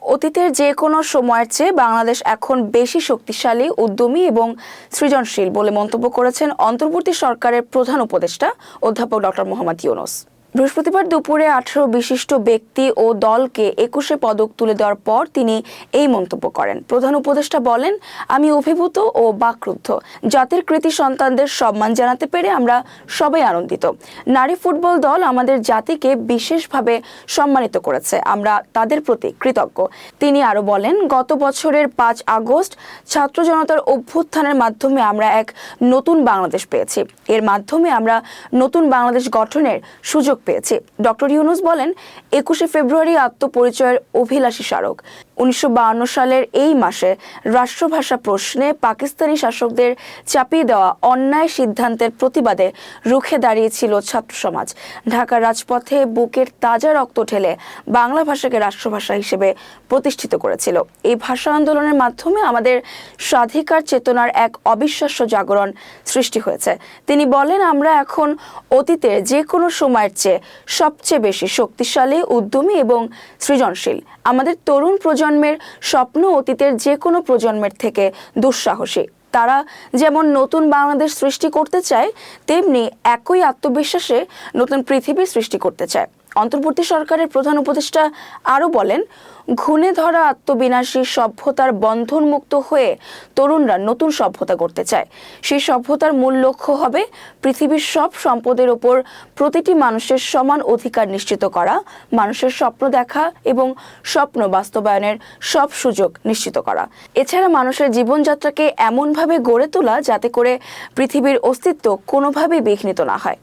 অতীতের যে কোনো সময়ের চেয়ে বাংলাদেশ এখন বেশি শক্তিশালী, উদ্যমী এবং সৃজনশীল বলে মন্তব্য করেছেন অন্তর্বর্তী সরকারের প্রধান উপদেষ্টা অধ্যাপক ডক্টর মোহাম্মদ ইউনূস। বৃহস্পতিবার দুপুরে 18 বিশিষ্ট ব্যক্তি ও দলকে 21 পদক তুলে দেওয়ার পর তিনি এই মন্তব্য করেন। প্রধান উপদেষ্টা বলেন, আমি অভিভূত ও বাকরুদ্ধ। জাতির কৃতি সন্তানদের সম্মান জানাতে পেরে আমরা সবাই আনন্দিত। নারী ফুটবল দল আমাদের জাতিকে বিশেষভাবে সম্মানিত করেছে, আমরা তাদের প্রতি কৃতজ্ঞ। তিনি আরো বলেন, গত বছরের 5 আগস্ট ছাত্র জনতার অভ্যুত্থানের মাধ্যমে আমরা এক নতুন বাংলাদেশ পেয়েছি। এর মাধ্যমে আমরা নতুন বাংলাদেশ গঠনের সুযোগ পেয়েছি। ডক্টর ইউনূস বলেন, 21 ফেব্রুয়ারি আত্মপরিচয়ের অভিলাষী স্মারক। 1952 সালের এই মাসে রাষ্ট্রভাষা প্রশ্নে পাকিস্তানি শাসকদের চাপিয়ে দেওয়া অন্যায় সিদ্ধান্তের প্রতিবাদে রুখে দাঁড়িয়েছিল ছাত্র সমাজ। ঢাকার রাজপথে বুকের তাজা রক্ত ঢেলে বাংলা ভাষাকে রাষ্ট্রভাষা হিসেবে প্রতিষ্ঠিত করেছিল। এই ভাষা আন্দোলনের মাধ্যমে আমাদের স্বাধিকার চেতনার এক অবিশ্বাস্য জাগরণ সৃষ্টি হয়েছে। তিনি বলেন, আমরা এখন অতীতের যে কোনো সময়ের চেয়ে সবচেয়ে বেশি শক্তিশালী, উদ্যমী এবং সৃজনশীল। আমাদের তরুণ প্রজন্মের স্বপ্ন অতীতের যে কোনো প্রজন্মের থেকে দুঃসাহসী। তারা যেমন নতুন বাংলাদেশ সৃষ্টি করতে চায়, তেমনি একই আত্মবিশ্বাসে নতুন পৃথিবী সৃষ্টি করতে চায়। অন্তর্বর্তী সরকারের প্রধান উপদেষ্টা আরও বলেন, ঘুণে ধরা আত্মবিনাশী সভ্যতার বন্ধনমুক্ত হয়ে তরুণরা নতুন সভ্যতা গড়তে চায়। সেই সভ্যতার মূল লক্ষ্য হবে পৃথিবীর সব সম্পদের ওপর প্রতিটি মানুষের সমান অধিকার নিশ্চিত করা, মানুষের স্বপ্ন দেখা এবং স্বপ্ন বাস্তবায়নের সব সুযোগ নিশ্চিত করা। এছাড়া মানুষের জীবনযাত্রাকে এমনভাবে গড়ে তোলা যাতে করে পৃথিবীর অস্তিত্ব কোনোভাবেই বিঘ্নিত না হয়।